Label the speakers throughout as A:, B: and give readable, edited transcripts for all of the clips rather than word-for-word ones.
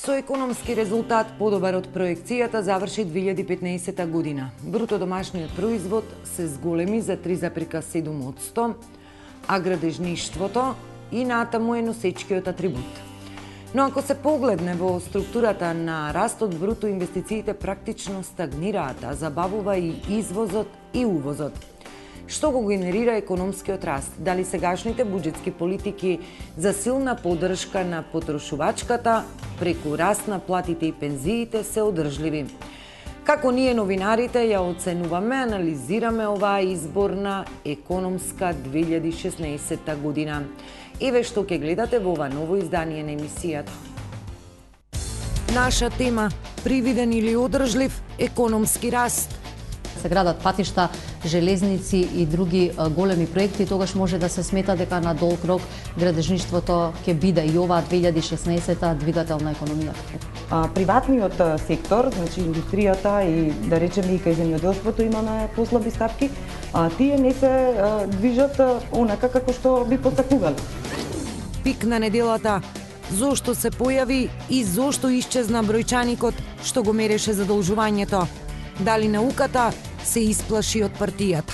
A: Со економски резултат подобар од проекцијата заврши 2015 година. Бруто домашниот производ се зголеми за 3,7%, а градежништвото и натаму е носечкиот атрибут. Но ако се погледне во структурата на растот бруто, инвестициите практично стагнираат, а забавува и извозот и увозот. Што го генерира економскиот раст? Дали сегашните буџетски политики за силна поддршка на потрошувачката преку раст на платите и пензиите се одржливи? Како ние новинарите ја оценуваме, анализираме оваа изборна економска 2016 година? Еве што ќе гледате во ова ново издание на емисијата. Наша тема – привиден или одржлив економски раст.
B: Се градат патишта, железници и други големи проекти, тогаш може да се смета дека на долг рок градежништвото ќе биде и оваа 2016 двигател на економијата.
C: Приватниот сектор, значи индустријата и да речеме и кај земјоделството имаме послаби стапки, тие не се движат онака како што би посакували.
A: Пик на неделата. Зошто се појави и зошто исчезна бројчаникот што го мереше задолжувањето? Дали науката се исплаши од партијата?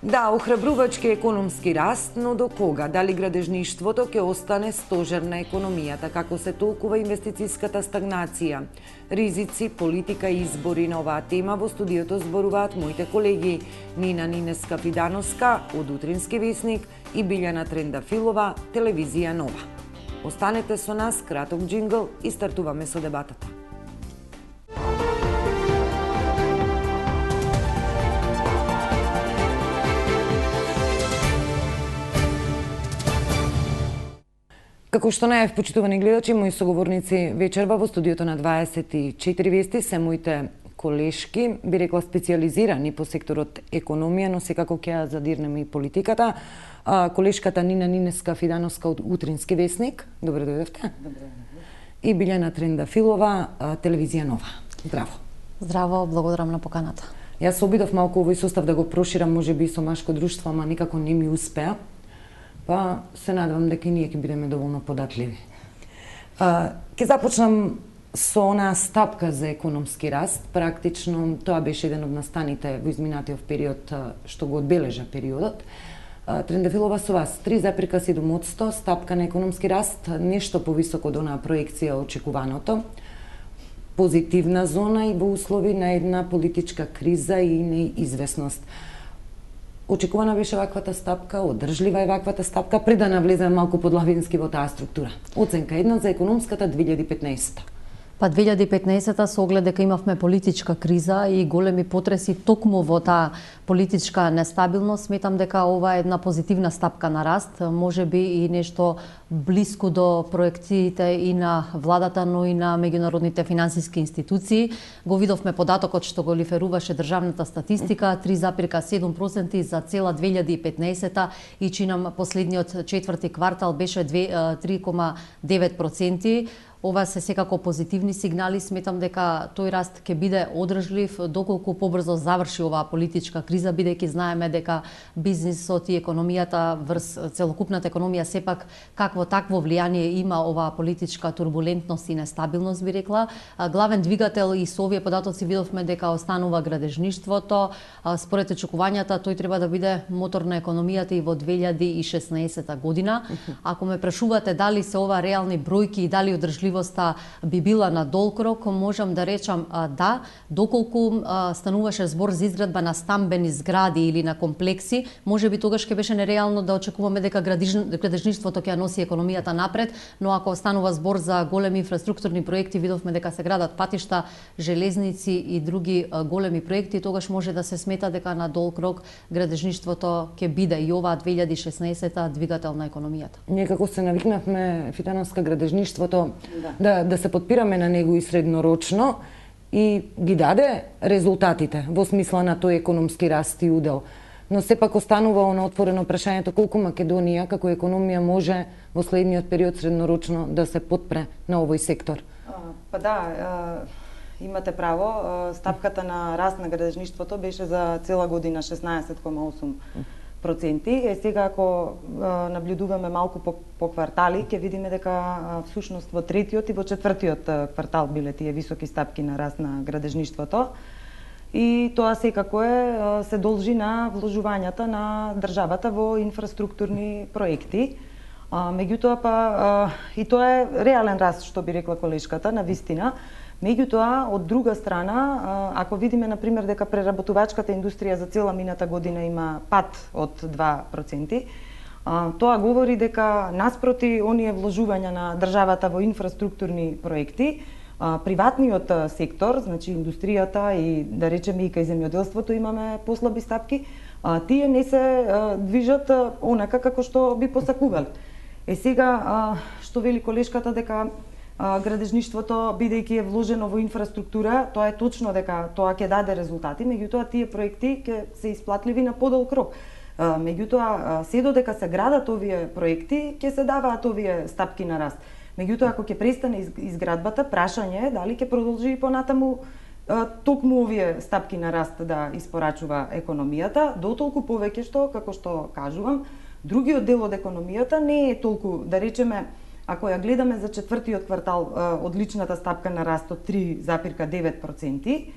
A: Да, охрабрувачки економски раст, но до кога? Дали градежништвото ќе остане стожер на економијата? Како се толкува инвестицијската стагнација? Ризици, политика и избори на оваа тема во студиото зборуваат моите колеги Нина Нинеска-Фидановска од Утрински весник и Билјана Трендафилова, Телевизија Нова. Останете со нас, краток џингл и стартуваме со дебатата. Како што најав, почитувани гледачи, мои соговорници вечерва во студиото на 24 вести се моите колешки, би рекла специјализирани по секторот економија, но секако ќе ја задирнеме и политиката. Колешката Нина Нинеска-Фидановска од Утрински весник. Добре дојдовте.
C: Добре.
A: И Билјана Трендафилова, Телевизија Нова. Здраво.
B: Здраво, благодарам на поканата.
A: Јас се обидов малку овој состав да го проширам, можеби со машко друштво, ама никако не ми успеа. Па се надевам дека и ние ќе бидеме доволно податливи. Ќе започнам со онаа стапка за економски раст. Практично тоа беше еден од настаните во изминатиот период што го одбележа периодот. Трендафилова, со вас 3,7% стапка на економски раст, нешто повисоко од онаа проекција очекуваното. Позитивна зона и во услови на една политичка криза и неизвестност. Очекувана беше ваквата стапка, одржлива е ваквата стапка, пред да навлеземе малку подлабински во таа структура. Оценка една за економската 2015.
B: Па 2015-та со оглед дека имавме политичка криза и големи потреси токму во таа политичка нестабилност, сметам дека ова е една позитивна стапка на раст, можеби и нешто блиску до проекциите и на владата, но и на меѓународните финансиски институции. Го видовме податокот што го лиферуваше државната статистика, 3,7% за цела 2015-та и чинам последниот четврти квартал беше 3,9%. Ова се секако позитивни сигнали, сметам дека тој раст ќе биде одржлив доколку побрзо заврши оваа политичка криза, бидејќи знаеме дека бизнисот и економијата врз целокупната економија сепак какво такво влијание има оваа политичка турбулентност и нестабилност, би рекла. Главен двигател и со овие податоци видовме дека останува градежништвото. Според очекувањата тој треба да биде мотор на економијата и во 2016 година. Ако ме прашувате дали се ова реални бројки и дали одржливоста би била на долг рок, можам да речам да, доколку стануваше збор за изградба на стамбени згради или на комплекси, можеби тогаш ќе беше нереално да очекуваме дека градежништвото ќе носи економијата напред, но ако станува збор за големи инфраструктурни проекти, видовме дека се градат патишта, железници и други големи проекти, тогаш може да се смета дека на долг рок градежништвото ќе биде и оваа 2016 двигател на економијата.
A: Ние како се навикнавме Фидановска градежништвото да се подпираме на него и среднорочно и ги даде резултатите во смисла на тој економски раст и удел. Но сепак останува оно отворено прашањето колку Македонија како економија може во следниот период среднорочно да се подпре на овој сектор.
C: Па да, имате право. Стапката на раст на градежништвото беше за цела година 16,8%. Сега ако наблюдуваме малку по квартали, ќе видиме дека всушност во третиот и во четвртиот квартал биле тие високи стапки на раст на градежништвото. И тоа секако се должи на вложувањата на државата во инфраструктурни проекти. Меѓутоа и тоа е реален раст, што би рекла колешката, на вистина. Меѓутоа, од друга страна, ако видиме, например, дека преработувачката индустрија за цела мината година има пад од 2%, тоа говори дека наспроти оние вложувања на државата во инфраструктурни проекти, приватниот сектор, значи индустријата и да речеме и кај земјоделството имаме послаби стапки, тие не се движат онака како што би посакувале. Сега, што вели колешката дека градежништвото, бидејќи е вложено во инфраструктура, тоа е точно дека тоа ќе даде резултати, меѓутоа тие проекти ќе се исплатливи на подолг рок. Меѓутоа, се додека се градат овие проекти, ќе се даваат овие стапки на раст. Меѓутоа, ако ќе престане изградбата, прашање е дали ќе продолжи и понатаму токму овие стапки на раст да испорачува економијата, дотолку повеќе што, како што кажувам, другиот дел од економијата не е толку, да речеме, ако ја гледаме за четвртиот квартал, одличната стапка на раст од 3,9%,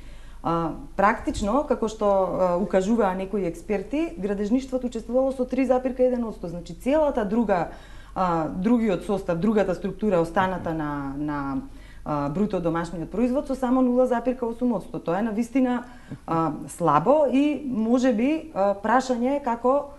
C: практично, како што укажуваа некои експерти, градежништвото учествувало со 3,1%. Значи целата другиот состав, другата структура останата на бруто домашниот производ со само 0,8%. Тоа е навистина слабо и можеби прашање е како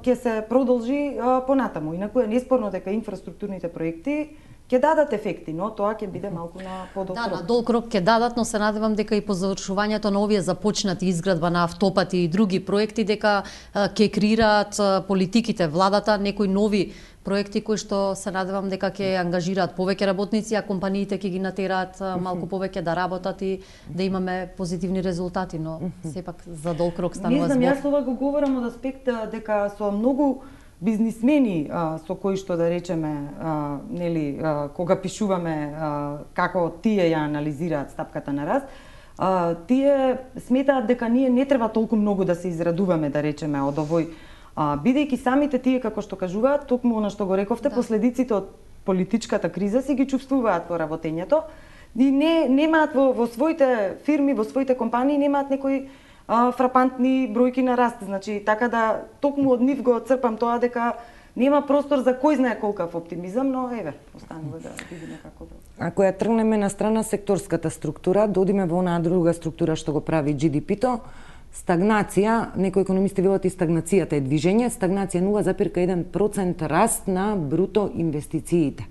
C: ќе се продолжи понатаму. Инаку е неспорно дека инфраструктурните проекти ќе дадат ефекти, но тоа ќе биде малку на подолг рок.
B: Да, на долг рок ќе дадат, но се надевам дека и по завршувањето на овие започнати изградба на автопати и други проекти дека ќе креираат политиките, владата, некои нови проекти кои што се надевам дека ќе ангажираат повеќе работници, а компаниите ќе ги натераат малку повеќе да работат и да имаме позитивни резултати, но сепак за долг рок станува збор.
C: Не знам, јас ова го говорам од аспект дека со многу бизнисмени со кои што да речеме, нели, кога пишуваме како тие ја анализираат стапката на раст, тие сметаат дека ние не треба толку многу да се израдуваме, да речеме, од овој, бидејќи самите тие, како што кажуваат, токму она што го рековте, последиците од политичката криза си ги чувствуваат во работењето и немаат во своите фирми, во своите компании немаат некои фрапантни бројки на раст. Значи, така да токму од нив го црпам тоа дека нема простор за кој знае колкав оптимизам, но еве, останува да видиме како да.
A: Ако ја тргнеме на страна секторската структура, додиме во онаа друга структура што го прави GDP-то, стагнација, некои економисти велат и стагнацијата е движење, стагнација 0,1% раст на бруто инвестициите.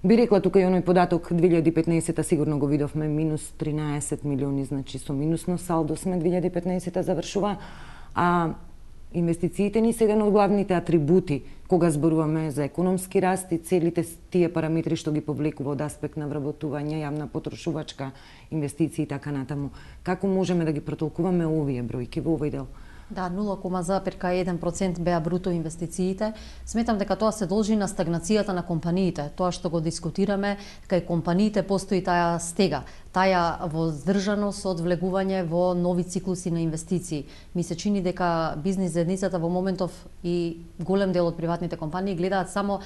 A: Би рекла тука и оној податок 2015 сигурно го видовме, минус 13 милиони, значи со минусно салдо сме 2015 завршува, а инвестициите ни се еден од главните атрибути кога зборуваме за економски раст и целите тие параметри што ги повлекува од аспект на вработување, јавна потрошувачка, инвестиции и така натаму. Како можеме да ги протолкуваме овие бројки во овој дел?
B: Да, 0,1% беа бруто инвестициите. Сметам дека тоа се должи на стагнацијата на компаниите. Тоа што го дискутираме, кај компаниите постои таа стега, таа воздржаност од влегување во нови циклуси на инвестиции. Ми се чини дека бизнис заедницата во моментов и голем дел од приватните компании гледаат само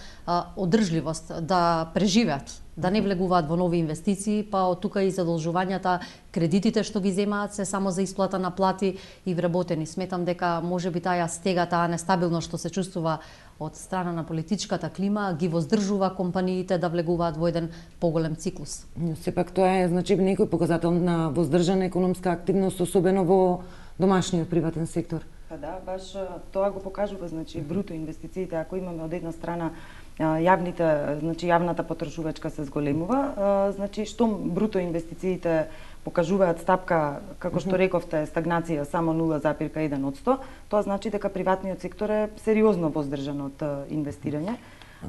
B: одржливост, да преживеат, да не влегуваат во нови инвестиции, па од тука и задолжувањата, кредитите што ги земаат се само за исплата на плати и вработени. Сметам дека можеби таа стега, таа нестабилност што се чувствува од страна на политичката клима ги воздржува компаниите да влегуваат во еден поголем циклус.
A: Сепак тоа е значи некој показател на воздржана економска активност, особено во домашниот приватен сектор.
C: Па да, баш тоа го покажува, значи бруто инвестициите, ако имаме од една страна јавната потрошувачка се зголемува, значи штом бруто инвестициите покажуваат стапка, како што рековте, стагнација само 0,1%, тоа значи дека приватниот сектор е сериозно воздржан од инвестирање.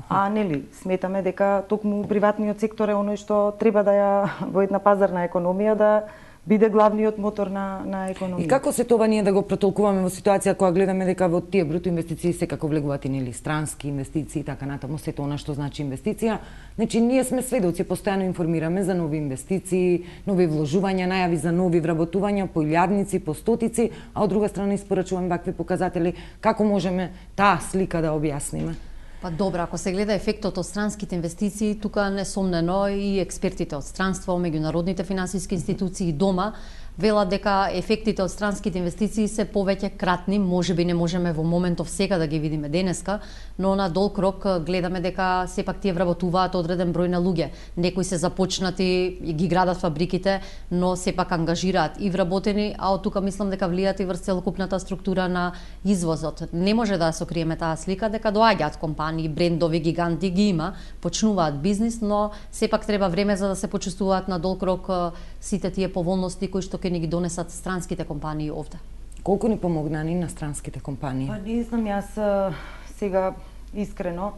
C: А нели, сметаме дека токму приватниот сектор е оној што треба да ја во една пазарна економија да биде главниот мотор на економија.
A: И како се тоа ние да го протолкуваме во ситуација кога гледаме дека во тие бруто инвестиции секако влегуваат и нели странски инвестиции и така натаму, сето она што значи инвестиција. Значи ние сме сведоци, постојано информираме за нови инвестиции, нови вложувања, најави за нови вработувања по илјадници, по стотици, а од друга страна испорачуваме вакви показатели. Како можеме таа слика да објасниме?
B: Па добро, ако се гледа ефектот од странските инвестиции, тука несомнено и експертите од странство, меѓународните финансиски институции дома велат дека ефектите од странските инвестиции се повеќе кратни, можеби не можеме во моментов сега да ги видиме денеска, но на долг рок гледаме дека сепак тие вработуваат одреден број на луѓе. Некои се започнати и ги градат фабриките, но сепак ангажираат и вработени, а од тука мислам дека влијат и врз целокупната структура на извозот. Не може да се окриеме таа слика дека доаѓаат компании, брендови, гиганти ги има, почнуваат бизнис, но сепак треба време за да се почувствуваат на долг рок сите тие поволности кои што ќе ни ги донесат странските компании овде.
A: Колку ни помогна ни на странските компании?
C: Па не знам, јас сега искрено,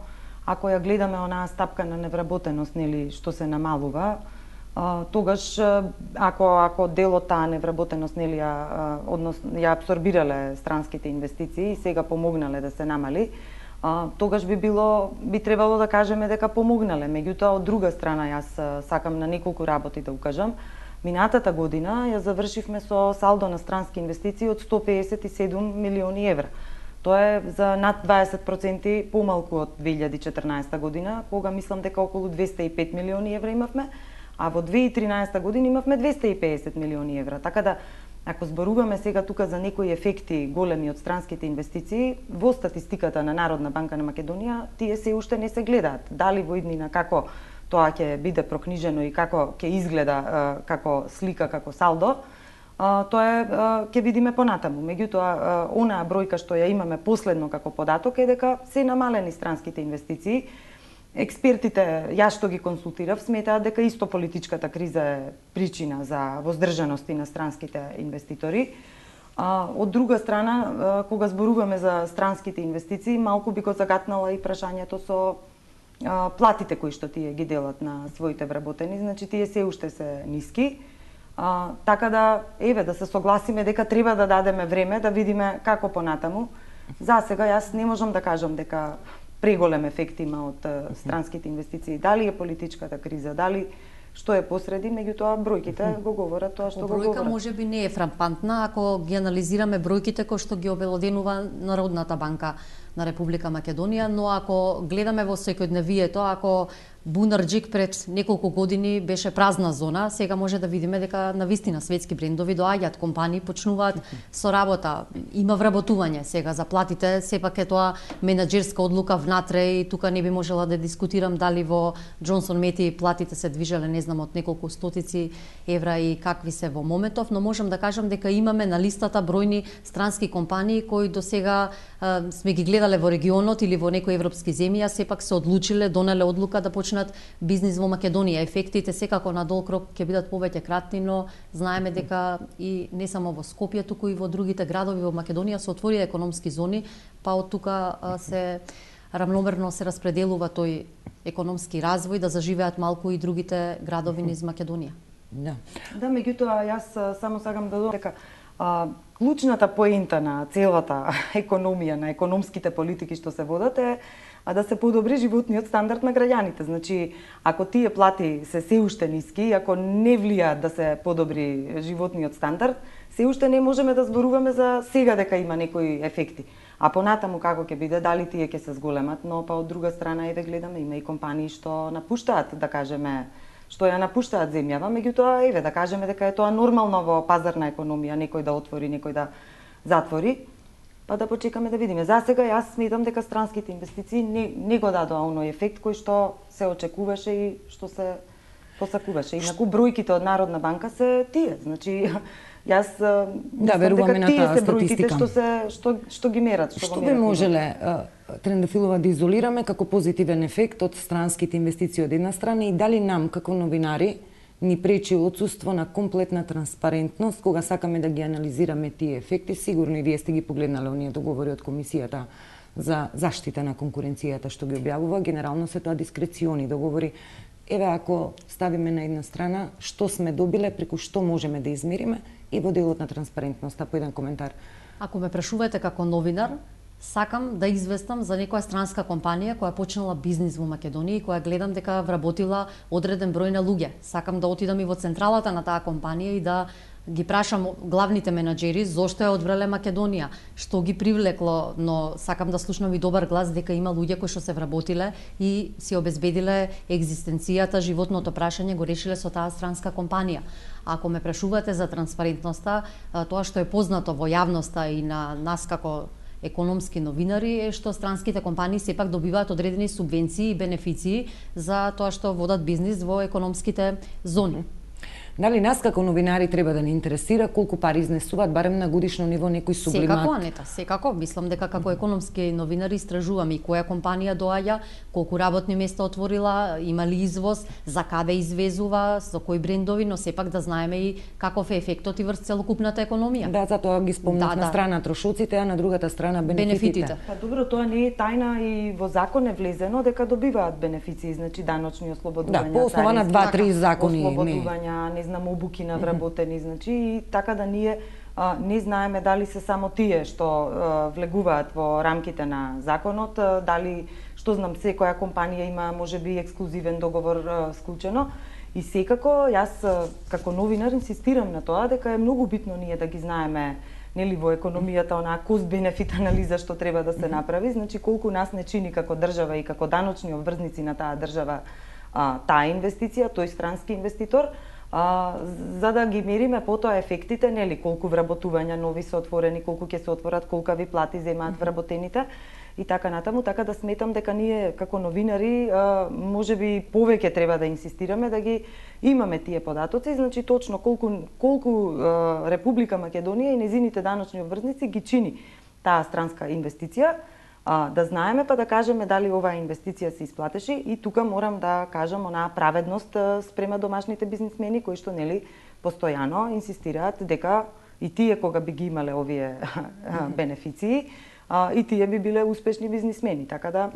C: ако ја гледаме онаа стапка на невработеност, нели, што се намалува, тогаш ако делот таа невработеност нели ја апсорбирале странските инвестиции и сега помогнале да се намали, тогаш би требало да кажеме дека помогнале. Меѓутоа, од друга страна, јас сакам на неколку работи да укажам. Минатата година ја завршивме со салдо на странски инвестиции од 157 милиони евра. Тоа е за над 20% помалку од 2014 година, кога мислам дека околу 205 милиони евра имавме, а во 2013 година имавме 250 милиони евра. Така да, ако зборуваме сега тука за некои ефекти големи од странските инвестиции, во статистиката на Народна банка на Македонија, тие се уште не се гледаат. Дали во иднина како тоа ќе биде прокнижено и како ќе изгледа како слика, како салдо, тоа ќе видиме понатаму. Меѓутоа, онаа бројка што ја имаме последно како податок е дека се намалени странските инвестиции. Експертите, јас што ги консултирав, сметаат дека исто политичката криза е причина за воздржаности на странските инвеститори. Од друга страна, кога зборуваме за странските инвестиции, малку би го загатнала и прашањето со платите кои што тие ги делат на своите вработени, значи тие се уште се ниски. Така да, да се согласиме дека треба да дадеме време да видиме како понатаму. За сега јас не можам да кажам дека преголем ефект има од странските инвестиции. Дали е политичката криза, дали што е посреди, меѓутоа бројките го говорат тоа што го говорат.
B: Бројка можеби не е фрапантна ако ги анализираме бројките кои што ги обелоденува Народната банка на Република Македонија, но ако гледаме во секојдневието, ако Бунарџик пред неколку години беше празна зона, сега може да видиме дека навистина светски брендови доаѓаат, компании почнуваат со работа, има вработување. Сега за платите сепак е тоа менаџерска одлука внатре и тука не би можела да дискутирам дали во Джонсон Мети платите се движеле, не знам, од неколку стотици евра и какви се во моментов, но можам да кажам дека имаме на листата бројни странски компании кои до сега сме ги гледале во регионот или во некои европски земји, а сепак се одлучиле, донеле одлука да почнат бизнис во Македонија. Ефектите секако на долг рок ќе бидат повеќе кратни, но знаеме дека и не само во Скопје, туку и во другите градови во Македонија се отворија економски зони, па од тука се рамномерно се распределува тој економски развој да заживеат малку и другите градови низ Македонија.
A: Да.
C: Да, меѓутоа јас само сакам да додам дека клучната поента на целата економија, на економските политики што се водат е да се подобри животниот стандард на граѓаните. Значи, ако тие плати се уште ниски, ако не влијаат да се подобри животниот стандард, се уште не можеме да зборуваме за сега дека има некои ефекти. А понатаму како ќе биде, дали тие ќе се зголемат, но па од друга страна гледаме, има и компании што напуштаат, да кажеме, што ја напуштаат земјава, меѓутоа да кажеме дека е тоа нормално во пазарна економија, некој да отвори, некој да затвори, па да почекаме да видиме. За сега јас сметам дека странските инвестиции не го дадоа оној ефект кој што се очекуваше и што се посакуваше. Инаку бројките од Народна банка се тие, значи јас
A: веруваме на таа
C: статистика. Што ги мерат,
A: што би можеле Трендафилова да изолираме како позитивен ефект од странските инвестиции од една страна и дали нам како новинари ни пречи отсуство на комплетна транспарентност кога сакаме да ги анализираме тие ефекти? Сигурно и вие сте ги погледнале оние договори од Комисијата за заштита на конкуренцијата што ги објавува. Генерално се тоа дискрециони договори. еве ако ставиме на една страна што сме добиле, преку што можеме да измериме и во делот на транспарентноста, по еден коментар.
B: Ако ме прашувате како новинар, сакам да известам за некоја странска компанија која почнала бизнис во Македонија и која гледам дека вработила одреден број на луѓе. Сакам да отидам и во централата на таа компанија и да ги прашам главните менаџери зошто ја одбрале Македонија, што ги привлекло, но сакам да слушнам и добар глас дека има луѓе кои што се вработиле и си обезбедиле екзистенцијата, животното прашање го решиле со таа странска компанија. Ако ме прашувате за транспарентноста, тоа што е познато во јавноста и на нас како економски новинари е што странските компании сепак добиваат одредени субвенции и бенефиции за тоа што водат бизнис во економските зони.
A: Дали нас како новинари треба да не интересира колку пари изнесуваат барем на годишно ниво некој сублимат?
B: Секако, Анета, секако. Мислам дека како економски новинари истражуваме и која компанија доаѓа, колку работни места отворила, има ли извоз, за каде извезува, со кои брендови, но сепак да знаеме и каков е ефектот и врз целокупната економија.
A: Да, затоа ги спомнав на страна трошоците, а на другата страна бенефитите.
C: Па добро, тоа не е тајна и во закон е влезено дека добиваат бенефиции, значи даночни ослободувања,
A: да, по основа на 2-3 закони,
C: ослободувања, не знам, обуки на вработени, значи и така да ние не знаеме дали се само тие што влегуваат во рамките на законот, дали, што знам, секоја компанија има можеби ексклузивен договор склучено. И секако, јас како новинар инсистирам на тоа дека е многу битно ние да ги знаеме нели во економијата онаа кост-бенефит анализа што треба да се направи, значи колку нас не чини како држава и како даночни обврзници на таа држава таа инвестиција, тој странски инвеститор, за да ги мериме потоа ефектите, нели, колку вработувања нови се отворени, колку ќе се отворат, колкави плати земаат вработените и така натаму, така да сметам дека ние како новинари можеби повеќе треба да инсистираме да ги имаме тие податоци, значи точно колку Република Македонија и незините даночни обврзници ги чини таа странска инвестиција, да знаеме па да кажеме дали оваа инвестиција се исплатеше и тука морам да кажам онаа праведност спрема домашните бизнисмени кои што нели постојано инсистираат дека и тие кога би ги имале овие бенефиции и тие би биле успешни бизнисмени, така да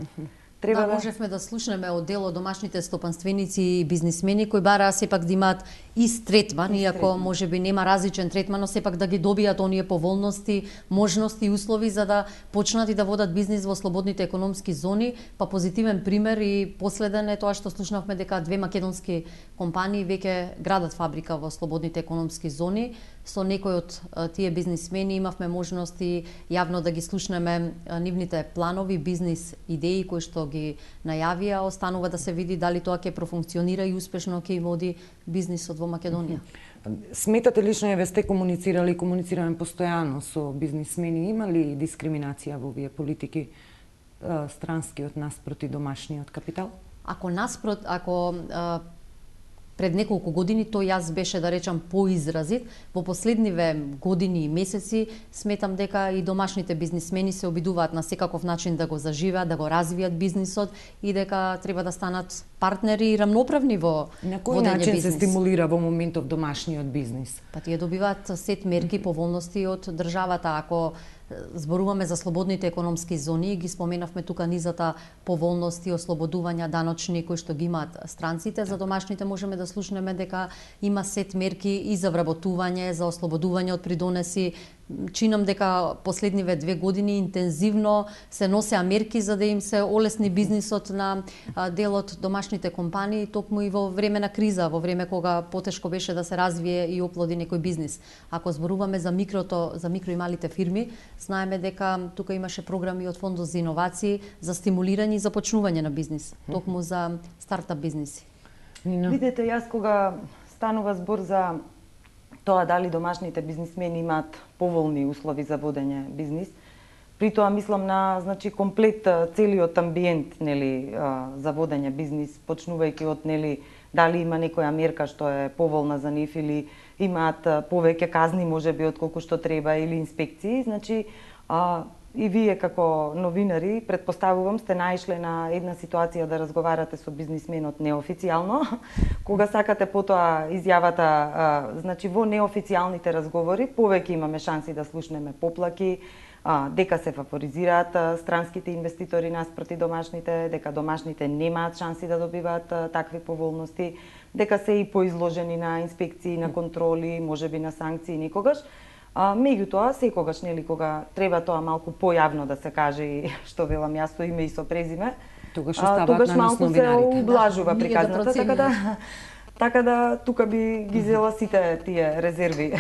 C: треба
B: можевме да слушнеме од дел од домашните стопанственици и бизнисмени кои бараа сепак да имаат ист третман, иако можеби нема различен третман, но сепак да ги добијат оние поволности, можности и услови за да почнат и да водат бизнис во слободните економски зони. Па позитивен пример и последен е тоа што слушнавме дека 2 македонски компании веќе градат фабрика во слободните економски зони. Со некои од тие бизнисмени имавме можности јавно да ги слушнеме нивните планови, бизнис идеи кои што ги најавија, останува да се види дали тоа ќе профункционира и успешно ќе води бизнисот во Македонија.
A: Сметате лично еве сте комуницирали и комуницираме постојано со бизнисмени, има ли дискриминација во овие политики странски од нас проти домашниот капитал?
B: Ако пред неколку години тој јас беше, да речам, поизразит. Во последниве години и месеци сметам дека и домашните бизнисмени се обидуваат на секаков начин да го заживеат, да го развијат бизнисот и дека треба да станат партнери и рамноправни во водење бизнис.
A: На кој начин се стимулира во моментов домашниот бизнис?
B: Па тие добиваат сет мерки, поволности од државата. Ако зборуваме за слободните економски зони, ги споменавме тука низата поволности, ослободувања даночни кои што ги имаат странците. За домашните можеме да слушнеме дека има сет мерки и за вработување, за ослободување од придонеси. Чинам дека последниве 2 години интензивно се носеа мерки за да им се олесни бизнисот на дел од домашните компании, токму и во време на криза, во време кога потешко беше да се развие и оплоди некој бизнис. Ако зборуваме за микро и малите фирми, знаеме дека тука имаше програми од Фондот за иновации за стимулирање и започнување на бизнис, токму за стартап бизниси.
C: Видете, јас кога станува збор за тоа дали домашните бизнисмени имаат поволни услови за водење бизнис, при тоа мислам на комплет целиот амбиент нели за водење бизнис, почнувајќи од нели дали има некоја мерка што е поволна за нив или имаат повеќе казни можеби од колку што треба или инспекции, и вие како новинари, предпоставувам, сте наишле на една ситуација да разговарате со бизнисменот неофицијално, кога сакате потоа изјавата, значи во неофицијалните разговори повеќе имаме шанси да слушнеме поплаки, дека се фаворизираат странските инвеститори наспроти домашните, дека домашните немаат шанси да добиваат такви поволности, дека се и поизложени на инспекции, на контроли, можеби на санкции никогаш. Меѓутоа, секогаш, нели, кога треба тоа малку појавно да се каже и што велам јас со име и со презиме,
A: тогаш оставаат на нас
C: малку се
A: новинарите.
C: ублажува
B: Да,
C: приказната, така да тука би ги зела сите тие резерви.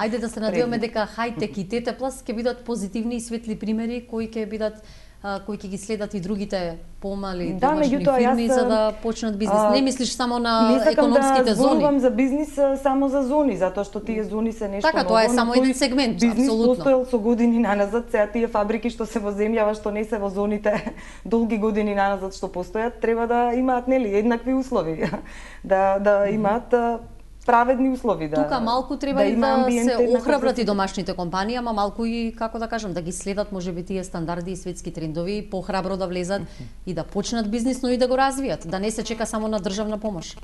B: Ајде да се надеваме дека Хајтек и Тетеплас ќе бидат позитивни и светли примери кои ќе ги следат и другите помали домашни фирми за да почнат бизнис. Не мислиш само на економските
C: да
B: зони.
C: Не сакам да за бизнис само за зони, затоа што тие зони се нешто
B: така,
C: ново.
B: тоа е само еден сегмент,
C: бизнис
B: апсолутно.
C: постоел со години наназад, сега тие фабрики што се во земјава, што не се во зоните долги години наназад што постојат, треба да имаат, нели, еднакви услови. да имаат праведни услови,
B: Тука малку треба и да се охрабрат и домашните компании, ама малку и, како да кажам, да ги следат можеби тие стандарди и светски трендови, похрабро да влезат и да почнат бизнис, но и да го развијат, да не се чека само на државна помош.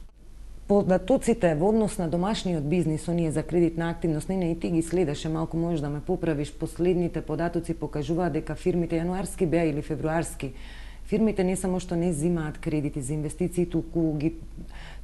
A: Податоците во однос на домашниот бизнис, оние за кредитна активност, не и ти ги следеше, малку можеш да ме поправиш, последните податоци покажуваат дека фирмите јануарски беа или февруарски, фирмите не само што не зимаат кредити за инвестиции, туку ги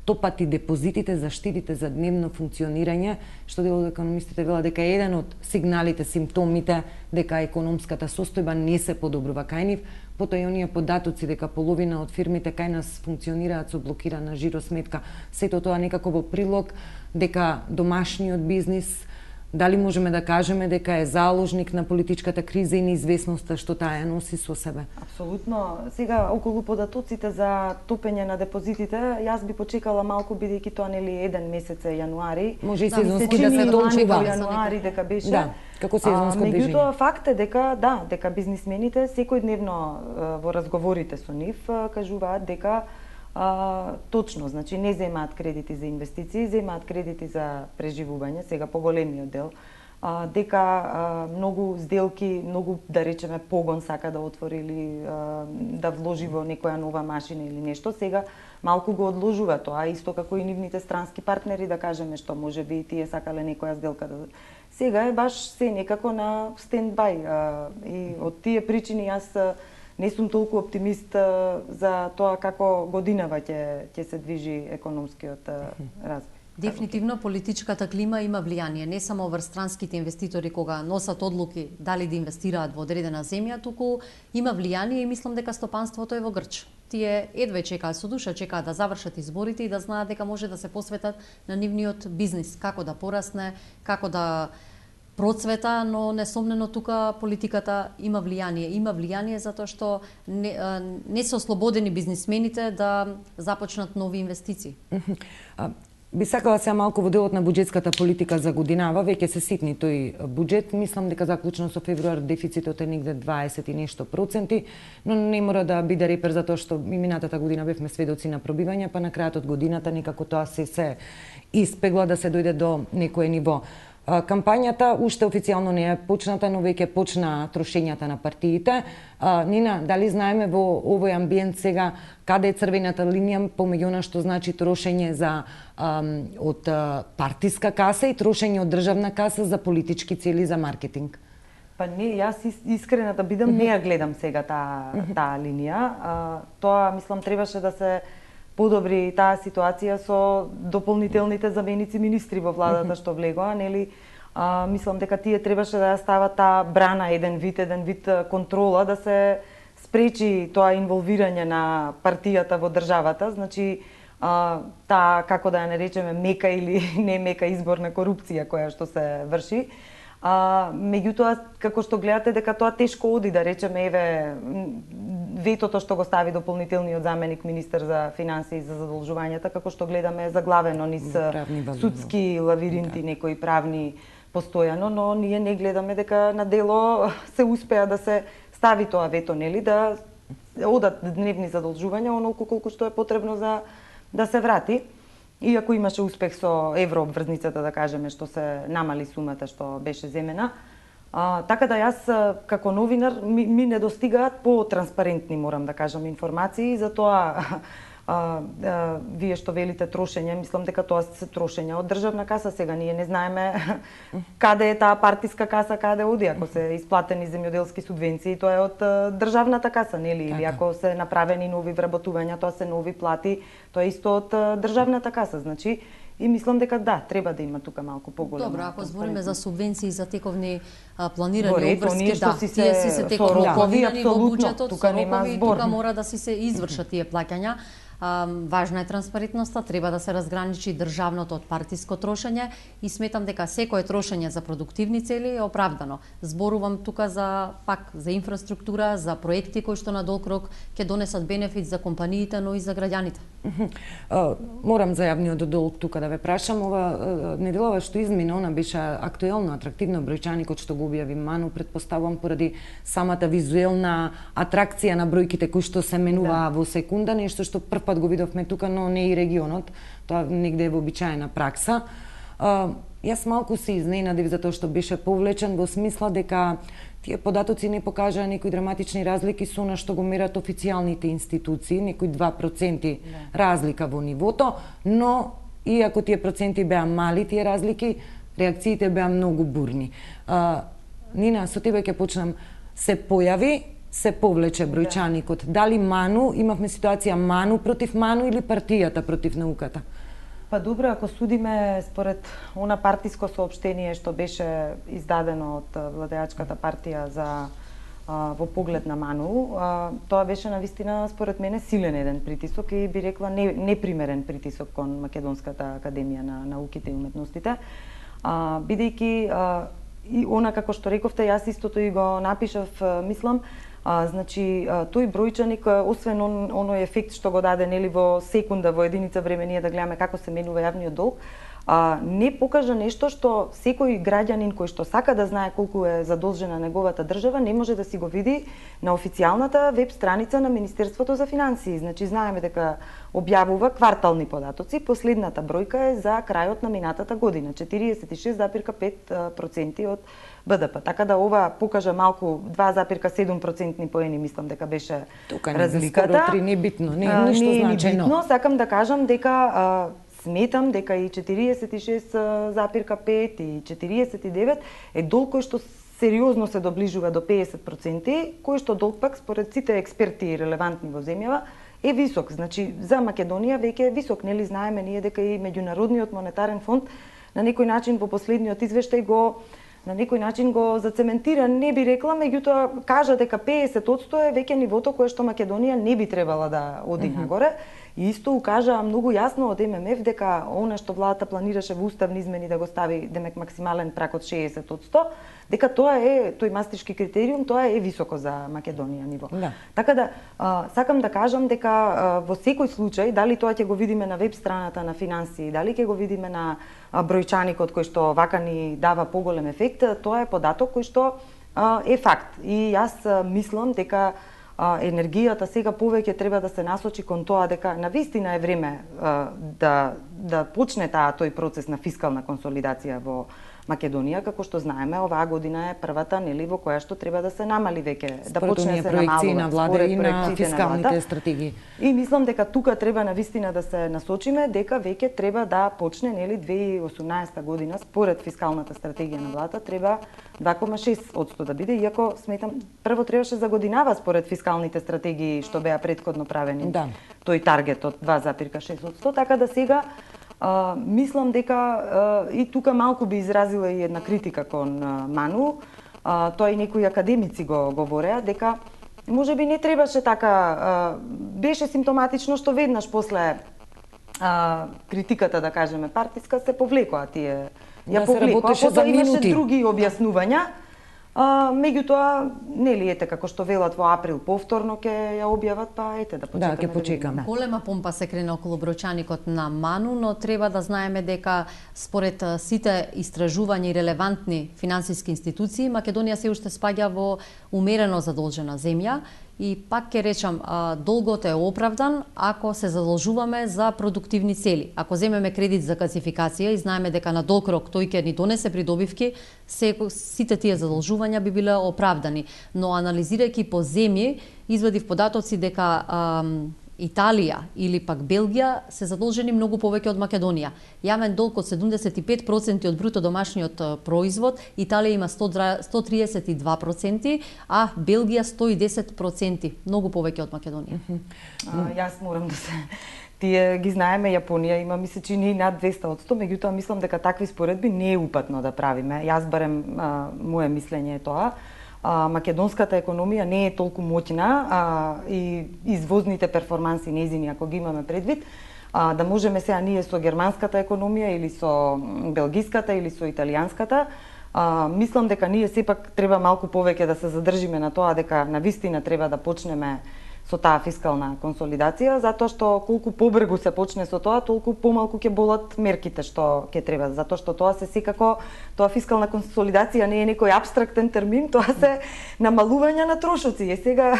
A: топат и депозитите, заштитите за дневно функционирање, што дел од економистите вела дека е еден од сигналите, симптомите дека економската состојба не се подобрува кај нив, потоа и оние податоци дека половина од фирмите кај нас функционираат со блокирана жиросметка. Сето тоа некако во прилог дека домашниот бизнис, дали можеме да кажеме дека е заложник на политичката криза и неизвестноста што таа ја носи со себе?
C: Апсолутно. Сега, околу податоците за топење на депозитите, јас би почекала малку, бидејќи тоа нели еден месец е јануари.
A: Може и сезонски да се толчува.
C: Јануари дека беше.
A: Да, како сезонско движење.
C: Меѓутоа, факт е дека бизнисмените секојдневно во разговорите со нив кажуваат дека точно, значи не земаат кредити за инвестиции, земаат кредити за преживување, сега поголемиот дел, дека многу сделки, многу, да речеме, погон сака да отвори или да вложи во некоја нова машина или нешто, сега малку го одложува тоа, исто како и нивните странски партнери, да кажеме, што можеби и тие сакале некоја сделка да... Сега е баш се некако на стендбај и од тие причини јас не сум толку оптимист за тоа како годинава ќе се движи економскиот развој.
B: Дефинитивно политичката клима има влијание не само врз странските инвеститори кога носат одлуки дали да инвестираат во одредена земја, туку има влијание и мислам дека стопанството е во грч. Тие едве чекаат со душа, чекаат да завршат изборите и да знаат дека може да се посветат на нивниот бизнис, како да порасне, како да процвета, но несомнено тука политиката има влијание. Има влијание затоа што не се ослободени бизнисмените да започнат нови инвестиции.
A: Би сакала сега малку во делот на буџетската политика за годинава, веќе се ситни тој буџет, мислам дека заклучно со февруар дефицитот е негде 20 и нешто проценти, но не мора да биде репер затоа што и минатата година бевме сведоци на пробивање, па на крајот од годината некако тоа се испегла да се дојде до некое ниво. Кампањата уште официјално не е почната, но веќе почна трошењата на партиите. Нина, дали знаеме во овој амбиент сега каде е црвената линија помеѓу она што значи трошење од партиска каса и трошење од државна каса за политички цели, за маркетинг?
C: Па не, јас искрена да бидам, не ја гледам сега таа линија. Тоа, мислам, требаше да се подобри таа ситуација со дополнителните заменици министри во владата што влегоа, нели? Мислам дека тие требаше да ја стават таа брана, еден вид контрола, да се спречи тоа инволвирање на партијата во државата, значи таа, како да ја наречеме, мека или не мека изборна корупција која што се врши. Меѓутоа, како што гледате дека тоа тешко оди, да речеме, еве, ветото што го стави дополнителниот заменик министер за финансии за задолжувањата, како што гледаме е заглавено низ судски лавиринти, некои правни постојано, но ние не гледаме дека на дело се успеа да се стави тоа вето, нели, да одат дневни задолжувања онолку колку што е потребно за да се врати. Иако имаше успех со еврообврзницата, да кажеме, што се намали сумата што беше земена, Така да јас како новинар ми недостигаат по-транспарентни, морам да кажам, информации, затоа вие што велите трошење, мислам дека тоа се трошења од државна каса. Сега ние не знаеме каде е таа партиска каса, каде оди. Ако се исплатени земјоделски субвенции, тоа е од државната каса, нели? Или ако се направени нови вработувања, тоа се нови плати, тоа е исто од државната каса. Значи, и мислам дека да, треба да има тука малку поголема.
B: Добро, ако збориме за субвенции за тековни планирани обврски,
C: да,
B: тие се тековни планирани во буџетот,
C: тука нема збор.
B: Тука мора да се извршат тие плаќања. Важна е транспарентноста, треба да се разграничи државното од партиско трошење и сметам дека секое трошење за продуктивни цели е оправдано. Зборувам тука за за инфраструктура, за проекти кои што на долг рок ќе донесат бенефит за компаниите, но и за граѓаните.
A: Морам за јавниот долг тука да ве прашам. Ова неделова што измина, она беше актуелно, атрактивно бројчаникот што го објави Ману, предпоставувам поради самата визуелна атракција на бројките кои што се менуваа во секунда, нешто што прв пат го видовме тука, но не и регионот. Тоа негде е вообичаена пракса. Јас малку се изненадив за тоа што беше повлечен во смисла дека тие податоци не покажаа некои драматични разлики со она што го мерат официјалните институции, некои 2% разлика во нивото, но иако тие проценти беа мали, тие разлики, реакциите беа многу бурни. Нина, со тебе ќе почнам. Се појави, се повлече бројчаникот. Дали Ману, имавме ситуација Ману против Ману или партијата против науката?
C: Па добро, ако судиме според она партиско соопштение што беше издадено од владеачката партија во поглед на Ману, тоа беше навистина според мене силен еден притисок и би рекла непримерен притисок кон Македонската академија на науките и уметностите, бидејќи и она како што рековте, јас истото и го напишав, мислам, значи тој бројчаник, освен оној ефект што го даде нели во секунда, во единица време ние да гледаме како се менува јавниот долг, не покажа нешто што секој граѓанин кој што сака да знае колку е задолжена неговата држава не може да си го види на официјалната веб страница на Министерството за финансии. Значи знаеме дека објавува квартални податоци, последната бројка е за крајот на минатата година, 46,5% од БДП. Така да ова покажа малку 2,7% поени, мислам дека беше
A: тука
C: разликата.
A: Тука не битно, ништо значајно.
C: Битно, сакам да кажам дека сметам дека и 46,5 и 49 е долг кој што сериозно се доближува до 50%, кој што долг пак според сите експерти и релевантни во земјава е висок. Значи за Македонија веќе е висок, нели знаеме ние дека и Меѓународниот монетарен фонд на некој начин во последниот извештај на некој начин го зацементира, не би рекла, меѓутоа кажа дека 50% е веќе нивото кое што Македонија не би требала да оди нагоре. И исто укажа многу јасно од ММФ дека она што владата планираше во уставни измени да го стави демек максимален прак од 60%, дека тоа е тој мастишки критериум, тоа е високо за Македонија ниво.
A: Да.
C: Така да сакам да кажам дека во секој случај, дали тоа ќе го видиме на веб страната на финансии, дали ќе го видиме на бројчаникот кој што вака ни дава поголем ефект, тоа е податок кој што е факт. И јас мислам дека енергијата сега повеќе треба да се насочи кон тоа дека навистина е време да почне тој процес на фискална консолидација во Македонија, како што знаеме, оваа година е првата нели во која што треба да се намали веќе, да почне се намалува
A: на влада и на фискалните стратегии.
C: И мислам дека тука треба навистина да се насочиме дека веќе треба да почне нели 2018 година според фискалната стратегија на владата треба 2,6% да биде, иако сметам прво требаше за годинава според фискалните стратегии што беа претходно правени.
A: Да.
C: Тој таргет од 2,6%, така да сега мислам дека и тука малку би изразила и една критика кон Ману. Тоа и некои академици го говореа дека можеби не требаше така, беше симптоматично што веднаш после критиката, да кажеме, партиска се повлекоа тие.
A: Ја повлекоа,
C: потоа имаше други објаснувања. Меѓутоа, нели ете како што велат во април повторно ќе ја објават, па ете да почекаме.
A: Да, ќе почекаме.
B: Голема помпа се крена околу бројчаникот на Ману, но треба да знаеме дека според сите истражувања и релевантни финансиски институции, Македонија се уште спаѓа во умерено задолжена земја И пак ќе речам, долгот е оправдан ако се задолжуваме за продуктивни цели. Ако земеме кредит за гасификација и знаеме дека на долг рок тој ќе ни донесе придобивки, сите тие задолжувања би биле оправдани. Но анализирајќи по земји, извадив податоци дека Италија или пак Белгија се задолжени многу повеќе од Македонија. Јавен долг од 75% од бруто домашниот производ, Италија има 132%, а Белгија 110%, многу повеќе од Македонија.
C: Јас морам да се тие ги знаеме, Јапонија има, мисле, чини над 200%, меѓутоа мислам дека такви споредби не е упатно да правиме. Јас барем моje мислење е тоа. Македонската економија не е толку моќна и извозните перформанси незини, ако ги имаме предвид, да можеме сега ние со германската економија или со белгиската или со италијанската, мислам дека ние сепак треба малку повеќе да се задржиме на тоа дека навистина треба да почнеме со таа фискална консолидација, затоа што колку побрзо се почне со тоа, толку помалку ќе болат мерките што ќе треба, затоа што тоа се секако, тоа фискална консолидација не е некој апстрактен термин, тоа се намалување на трошоци. Сега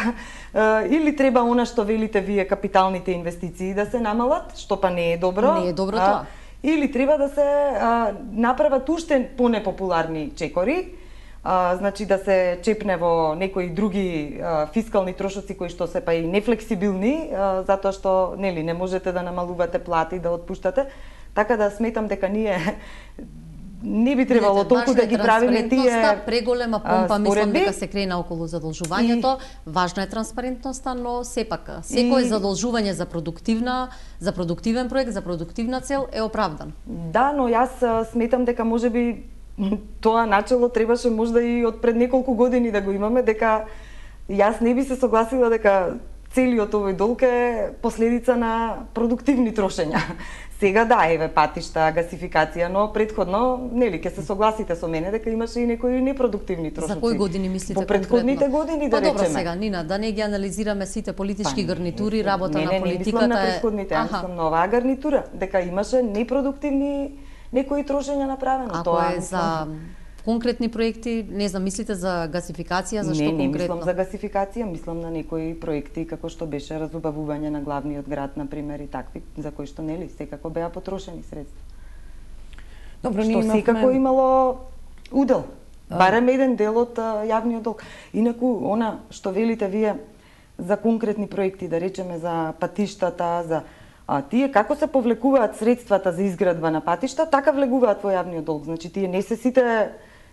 C: или треба она што велите вие, капиталните инвестиции да се намалат, што па не е добро.
B: Не е добро тоа.
C: Или треба да се направат уште понепопуларни чекори, значи да се чепне во некои други фискални трошоци кои што се па и нефлексибилни, затоа што нели не можете да намалувате плати, да отпуштате. Така да сметам дека ние не би требало толку да ги правиме тие
B: преголема помпа, мислам дека се крена околу задолжувањето. Важна е транспарентноста, но сепак секое задолжување за продуктивен проект, за продуктивна цел е оправдан.
C: Да, но јас сметам дека можеби тоа начело требаше можда и од пред неколку години да го имаме, дека јас не би се согласила дека целиот овој долг е последица на продуктивни трошења. Сега да, еве патишта, гасификација, но претходно, нели, ќе се согласите со мене дека имаше и некои непродуктивни трошоци.
B: За кои години мислите
C: конкретно? Во претходните години, да речеме.
B: Добро сега, Нина, да не ги анализираме сите политички гарнитури, работа на политиката.
C: Не, мислам на претходните, мислам на оваа гарнитура, дека имаше непродуктивни некои трошења направено.
B: Ако тоа е за конкретни проекти, не знам, мислите за гасификација, зашто конкретно?
C: Не мислам за гасификација, мислам на некои проекти како што беше разубавување на главниот град, на пример, и такви, за кои што нели секако беа потрошени средства.
A: Добро,
C: што секако имало удел, барем еден дел од јавниот долг. Инаку, она што велите вие за конкретни проекти, да речеме за патиштата, за тие како се повлекуваат средствата за изградба на патишта, така влегуваат во јавниот долг. Значи тие не се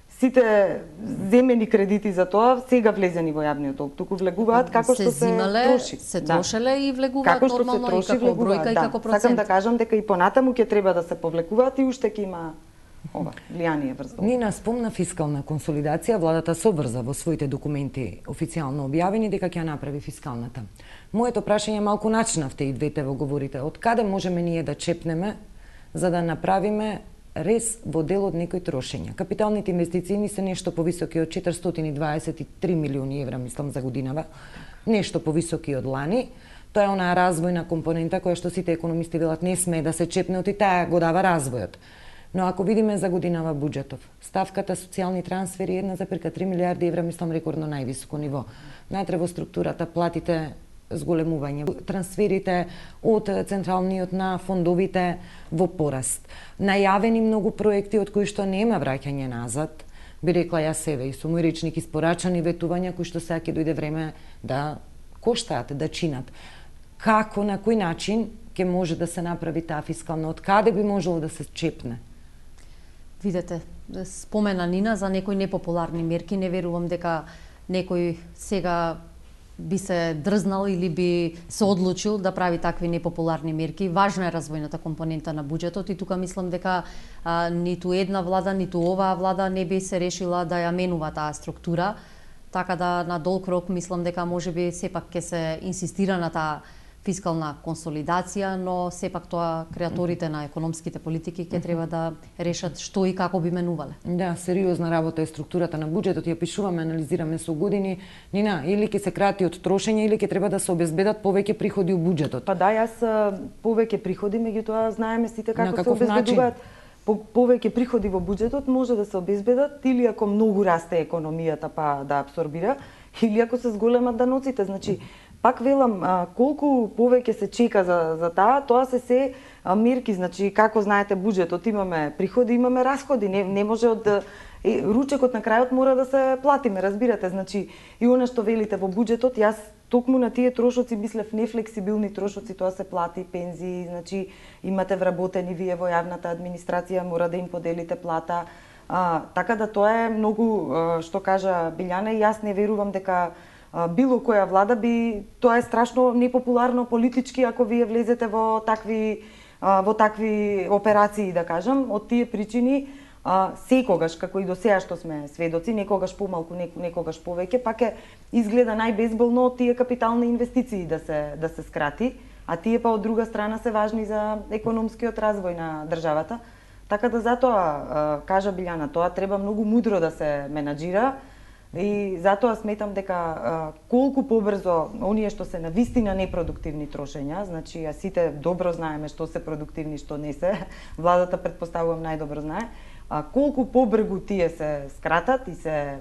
C: сите земени кредити за тоа сега влезени во јавниот долг, туку влегуваат како што се троши.
B: Се трошеле и влегуваат нормално и како бројка и како процент.
C: Сакам да кажам дека и понатаму ќе треба да се повлекуваат и уште ќе има ова влијание врз долг.
A: Нина спомна фискална консолидација, владата се обврза во своите документи официјално објавени дека ќе направи фискалната. Моето прашање е малку начинавте и двете во говорите. Од каде можеме ние да чепнеме за да направиме рез во дел од некои трошења? Капиталните инвестиции се нешто повисоки од 423 милиони евра, мислам, за годинава. Нешто повисоки од лани. Тоа е онаа развојна компонента која што сите економисти велат не смее да се чепне, од и таа го дава развојот. Но ако видиме за годинава буџетов, ставката социјални трансфери 1,3 милиарди евра, мислам рекордно највисоко ниво. Натре во структурата платите зголемување, трансферите од централниот на фондовите во пораст. Најавени многу проекти од кои што нема враќање назад, би рекла ја себе и со мој речник испорачани ветувања кои што сега ќе дојде време да коштаат, да чинат. Како, на кој начин ќе може да се направи таа фискална, од каде би можело да се чепне?
B: Видете, спомена Нина за некои непопуларни мерки, не верувам дека некој сега би се дрзнал или би се одлучил да прави такви непопуларни мерки. Важна е развојната компонента на буџетот и тука мислам дека ниту една влада, ниту оваа влада не би се решила да ја менува таа структура. Така да на долг рок мислам дека можеби сепак ќе се инсистира на таа фискална консолидација, но сепак тоа креаторите на економските политики ќе треба да решат што и како би менувале.
A: Да, сериозна работа е структурата на буџетот, ја пишуваме, анализираме со години. Нина, или ќе се крати од трошење или ќе треба да се обезбедат повеќе приходи у буџетот?
C: Па да, јас повеќе приходи, меѓутоа знаеме сите како се обезбедуваат. Повеќе приходи во буџетот може да се обезбедат или ако многу расте економијата па да абсорбира, или ако се зголемат даноците. Значи, пак велам, колку повеќе се чека за тоа се мерки, значи како знаете буџетот, имаме приходи, имаме расходи, не може од ручекот на крајот мора да се платиме, разбирате, значи и она што велите во буџетот, јас токму на тие трошоци мислев нефлексибилни трошоци, тоа се плати, пензии, значи имате вработени вие во јавната администрација, мора да им поделите плата. Така да тоа е многу, што кажа Билјана, и јас не верувам дека било која влада тоа е страшно непопуларно политички ако вие влезете во такви операции, да кажам, од тие причини. Секогаш, како и до сега што сме сведоци, некогаш помалку, некогаш повеќе, пак е изгледа најбезболно од тие капитални инвестиции да се скрати, а тие па од друга страна се важни за економскиот развој на државата. Така да затоа, кажа Билјана, тоа треба многу мудро да се менаџира и затоа сметам дека колку побрзо оние што се навистина непродуктивни трошења, значи а сите добро знаеме што се продуктивни, што не се, владата претпоставувам најдобро знае, колку побрзо тие се скратат и се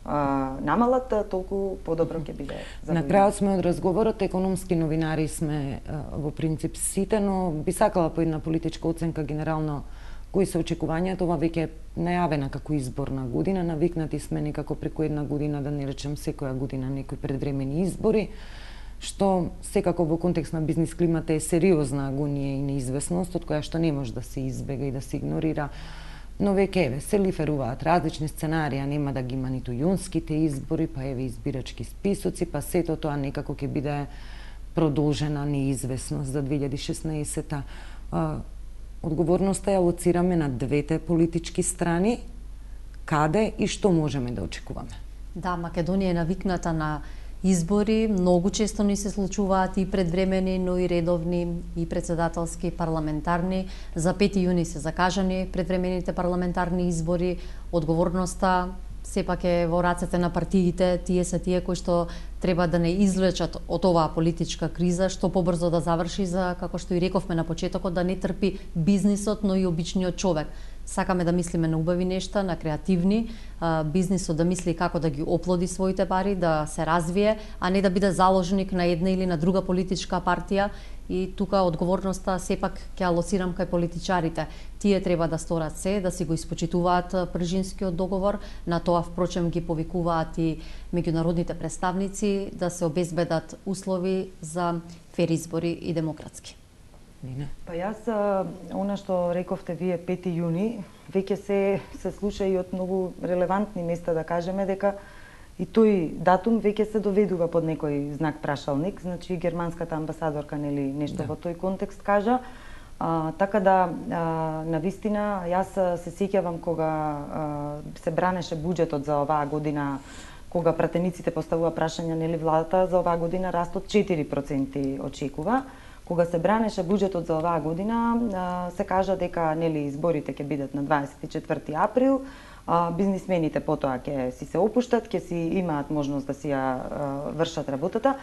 C: намалат, толку подобро ќе биде.
A: На крајот сме од разговорот, економски новинари сме во принцип сите, но би сакала по една политичка оценка генерално кои се очекувањата. Ова веќе е најавена како изборна година, навикнати сме некако преку една година, да не речем секоја година, некои предвремени избори, што секако во контекст на бизнис климата е сериозна агонија и неизвестност, од која што не може да се избега и да се игнорира. Но веќе се лиферуваат различни сценарија, нема да ги има ниту јунските избори, па еве избирачки списоци, па сето тоа некако ќе биде продолжена неизвестност за 2016-та. Одговорноста ја лоцираме на двете политички страни, каде и што можеме да очекуваме.
B: Да, Македонија е навикната на избори, многу често ни се случуваат и предвремени, но и редовни, и председателски, парламентарни. За 5 јуни се закажани предвремените парламентарни избори. Одговорноста сепак е во рацете на партиите, тие се тие кои што треба да не извлечат од оваа политичка криза, што побрзо да заврши, за, како што и рековме на почетокот, да не трпи бизнисот, но и обичниот човек. Сакаме да мислиме на убави нешта, на креативни, бизнисот да мисли како да ги оплоди своите пари, да се развие, а не да биде заложник на една или на друга политичка партија. И тука одговорноста сепак ќе алоцирам кај политичарите. Тие треба да сторат се, да си го испочитуваат Пржинскиот договор, на тоа впрочем ги повикуваат и меѓународните представници, да се обезбедат услови за фер избори и демократски.
C: Па јас, она што рековте вие 5 јуни, веќе се слуша и од многу релевантни места, да кажеме, дека и тој датум веќе се доведува под некој знак прашалник, значи германската амбасадорка нели нешто во тој контекст кажа. Така да, навистина, јас се сеќавам кога се бранеше буџетот за оваа година, кога пратениците поставува прашања нели владата за оваа година растот 4% очекува. Кога се бранеше буџетот за оваа година, се кажа дека нели изборите ќе бидат на 24 април, бизнисмените потоа ќе си се опуштат, ќе си имаат можност да си ја вршат работата.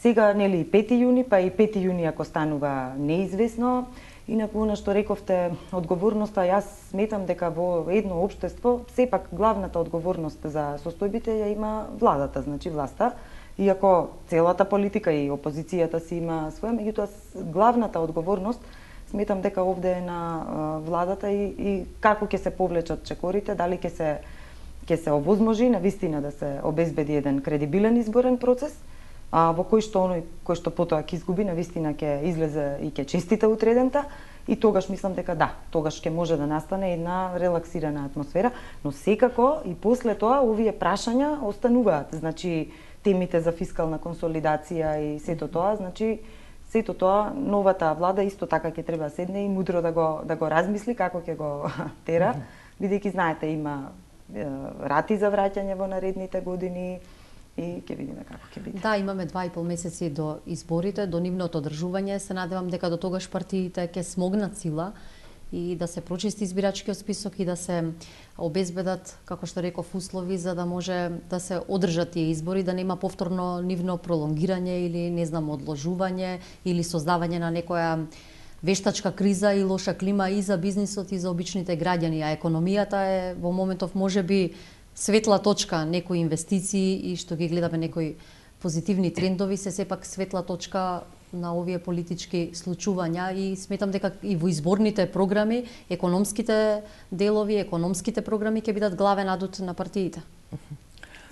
C: Сега нели 5 јуни, па и 5 јуни ако станува неизвестно. Инаку она што рековте, одговорноста, јас сметам дека во едно општество сепак главната одговорност за состојбите ја има владата, значи власта. Иако целата политика и опозицијата си има своја, меѓутоа главната одговорност сметам дека овде е на владата и како ќе се повлечат чекорите, дали ќе се овозможи навистина да се обезбеди еден кредибилен изборен процес, во кој што оној кој што потоа ќе изгуби навистина ќе излезе и ќе честита утредента, и тогаш мислам дека да, тогаш ќе може да настане една релаксирана атмосфера, но секако и после тоа овие прашања остануваат, значи темите за фискална консолидација и сето тоа, значи сето тоа новата влада исто така ќе треба седне и мудро да го размисли како ќе го тера, бидејќи знаете има рати за враќање во наредните години и ќе видиме како ќе биде.
B: Да, имаме 2,5 месеци до изборите, до нивното одржување. Се надевам дека до тогаш партиите ќе смогнат сила и да се прочисти избирачкиот список и да се обезбедат, како што реков, услови за да може да се одржат тие избори, да нема повторно нивно пролонгирање или не знам одложување или создавање на некоја вештачка криза и лоша клима и за бизнисот и за обичните граѓани, а економијата е во моментов можеби светла точка, некои инвестиции и што ги гледаме некои позитивни трендови, се сепак светла точка на овие политички случувања и сметам дека и во изборните програми, економските делови, економските програми ќе бидат главен адут на партиите.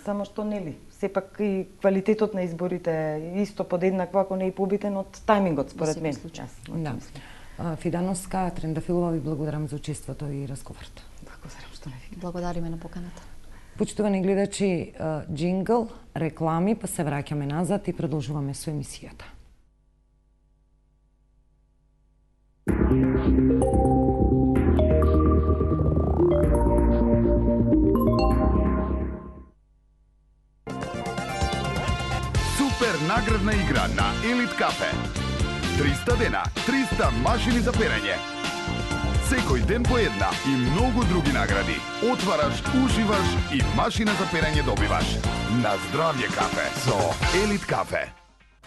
C: Само што нели, сепак и квалитетот на изборите е исто подеднакво, ако не и побитен од тајмингот, според мен.
A: Да. Фидановска, Трендафилова, ви благодарам за учеството и разговорот.
C: Благодарам што ме викнете.
B: Благодариме на поканата.
A: Почитувани гледачи, джингл, реклами, па се враќаме назад и продолжуваме со емисијата.
D: Супер наградна игра на Елит Кафе. 300 дена, 300 машини за перење. Секој ден по една и многу други награди. Отвараш, уживаш и машина за перење добиваш. На здравје кафе со Елит Кафе.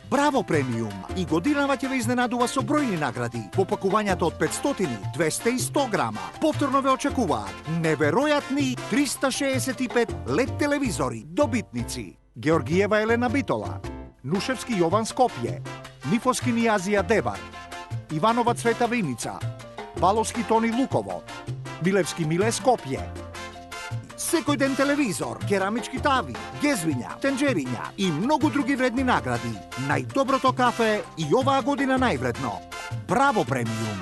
E: Браво премиум! И годинава ќе ве изненадува со бројни награди. По пакувањата од 500, 200 и 100 грама. Повторно ве очекуваат неверојатни 365 LED телевизори, добитници. Георгиева Елена Битола, Нушевски Јован Скопје, Нифоски Нијазија Девар, Иванова Цвета Виница, Баловски Тони Луково, Милевски Миле Скопје. Секој ден телевизор, керамички тави, гезвиња, тенџериња и многу други вредни награди. Најдоброто кафе и оваа година највредно. Браво премиум!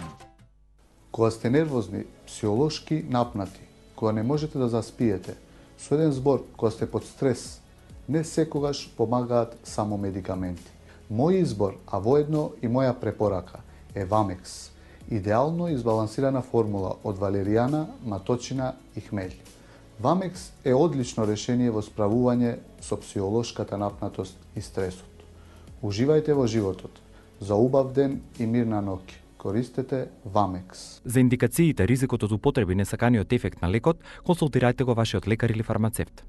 F: Кога сте нервозни, психолошки напнати, кога не можете да заспиете, со еден збор, кога сте под стрес, не секогаш помагаат само медикаменти. Мој избор, а воедно и моја препорака, е Вамекс. Идеално избалансирана формула од валеријана, маточина и хмелј. Вамекс е одлично решение во справување со психолошката напнатост и стресот. Уживајте во животот. За убав ден и мирна ноќ. Користете Вамекс.
G: За индикациите, ризикот од употреби, несаканиот ефект на лекот, консултирајте го вашиот лекар или фармацевт.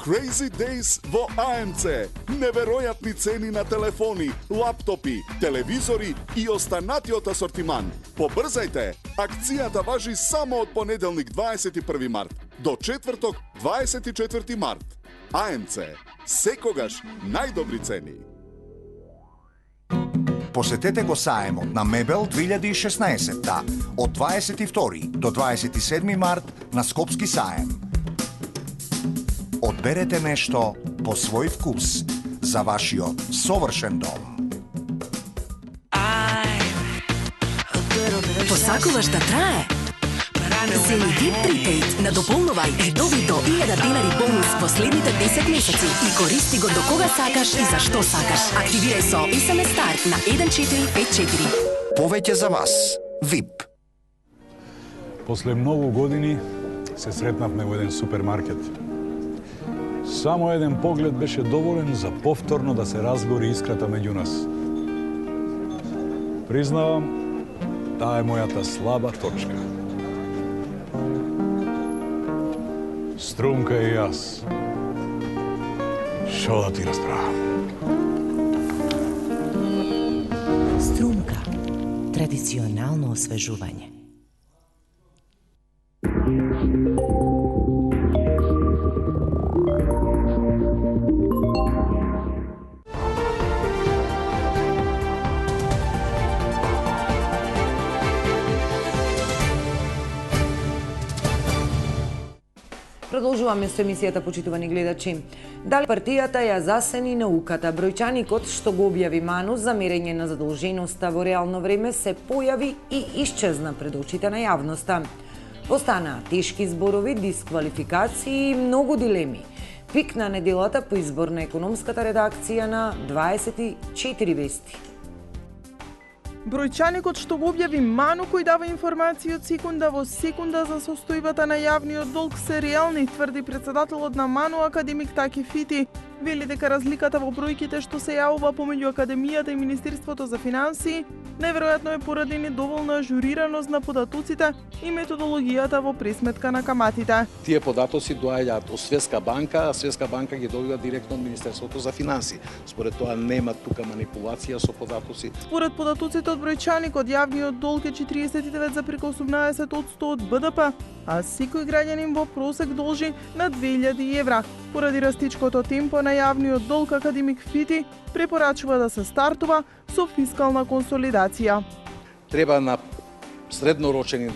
H: Crazy Days во АМЦ. Неверојатни цени на телефони, лаптопи, телевизори и останатиот асортиман. Побрзајте! Акцијата важи само од понеделник 21 март до четврток 24 март. АМЦ. Секогаш најдобри цени.
E: Посетете го саемот на Мебел 2016 од 22 до 27 март на Скопски саем. Одберете нешто по свој вкус за вашиот совршен дом.
I: Посакуваш да трае? Зенитип Припейд надополнувај и доби до 1000 денари бонус последните 10 месеци и користи го до кога сакаш и за што сакаш. Активирај со SMS Star на 1454.
E: Повеќе за вас. VIP.
J: После многу години се сретнавме во еден супермаркет. Само еден поглед беше доволен за повторно да се разгори искрата меѓу нас. Признавам, таа е мојата слаба точка. Струмка и јас. Шо да ти расправам?
K: Струмка. Традиционално освежување.
A: Продолжуваме со емисијата, почитувани гледачи. Дали партијата ја засени науката? Бројчаникот што го објави Манус за мерење на задолженоста во реално време се појави и исчезна пред очите на јавноста. Останаа тешки зборови, дисквалификации и многу дилеми. Пик на неделата по избор на економската редакција на 24 вести.
L: Бројчаникот што го објави Ману, кој дава информации од секунда во секунда за состојбата на јавниот долг, се реални, тврди претседателот на Ману, академик Таки Фити. Вели дека разликата во бројките што се јавува помеѓу Академијата и Министерството за финансии неверојатно е поради недоволна ажурираност на податоците и методологијата во пресметка на каматите.
M: Тие податоци доаѓаат од Светска банка, а Светска банка ги добива директно од Министерството за финансии. Според тоа нема тука манипулација со податоци.
L: Според податоците од бројчаникот, јавниот долг е 49,8% од БДП, а секој граѓанин во просек должи на 2000 евра. Поради растичкото темпо на јавниот долг, академик Фити препорачува да се стартува со фискална консолидација.
M: Треба на среднорочен и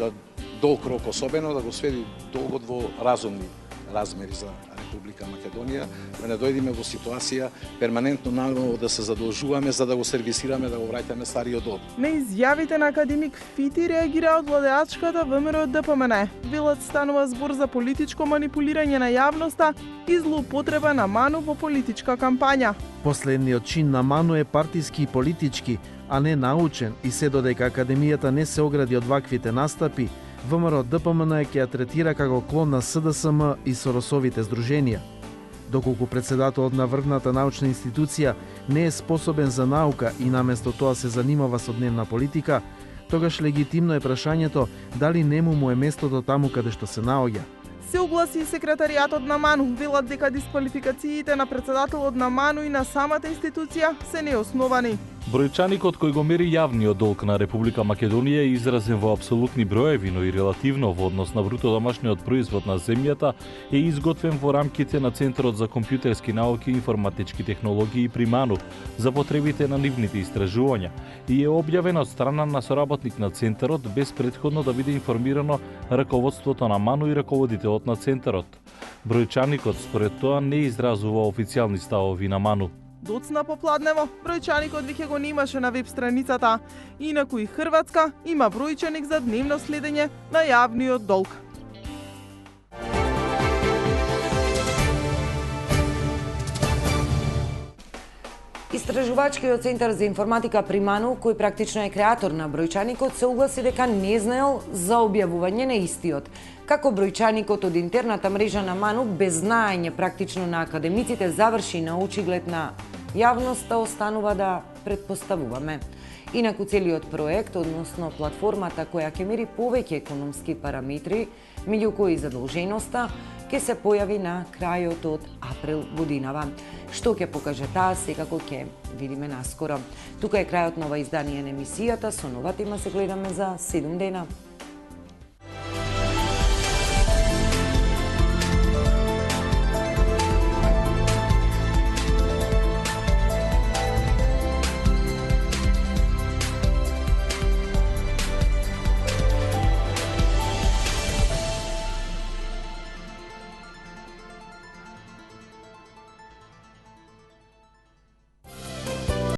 M: долг рок особено да го сведи долгот во разумни размери за Република Македонија, да не дојдеме во ситуација перманентно наново да се задолжуваме за да го сервисираме, да го враќаме стариот долг.
L: На изјавите на академик Фити реагираат владеачката ВМРО ДПМН. Велат станува збор за политичко манипулирање на јавноста и злоупотреба на Ману во политичка кампања.
N: Последниот чин на Ману е партиски и политички, а не научен, и се додека академијата не се огради од ваквите настапи, ВМРО ДПМН ќе ја третира како клон на СДСМ и Соросовите здруженија. Доколку председателот на врвната научна институција не е способен за наука и наместо тоа се занимава со дневна политика, тогаш легитимно е прашањето дали нему му е местото таму каде што се наоѓа.
L: Се огласи секретаријатот на Ману, велат дека дисквалификациите на председателот на Ману и на самата институција се неосновани.
O: Бројчаникот кој го мери јавниот долг на Република Македонија е изразен во апсолутни броеви, но и релативно во однос на бруто домашниот производ на земјата е изготвен во рамките на Центарот за компјутерски науки и информатички технологии при Ману за потребите на нивните истражувања и е објавен од страна на соработник на Центарот без претходно да биде информирано раководството на Ману и раководителот на Центарот. Бројчаникот според тоа не изразува официјални ставови на Ману.
L: Доцна попладнево, бројчаникот веќе го немаше на веб страницата. Инаку и Хрватска има бројчаник за дневно следење на јавниот долг.
A: Истражувачкиот центар за информатика при Ману, кој практично е креатор на бројчаникот, се огласи дека не знаел за објавување на истиот. Како бројчаникот од интерната мрежа на Ману, без знаење практично на академиците, заврши на очиглед на јавноста, останува да предпоставуваме. Инаку целиот проект, односно платформата која ќе мери повеќе економски параметри, меѓу кои задолженоста, ќе се појави на крајот од април годинава. Што ќе покаже таа, секако ќе видиме наскоро. Тука е крајот на ова издание на емисијата, со нова тема се гледаме за 7 дена.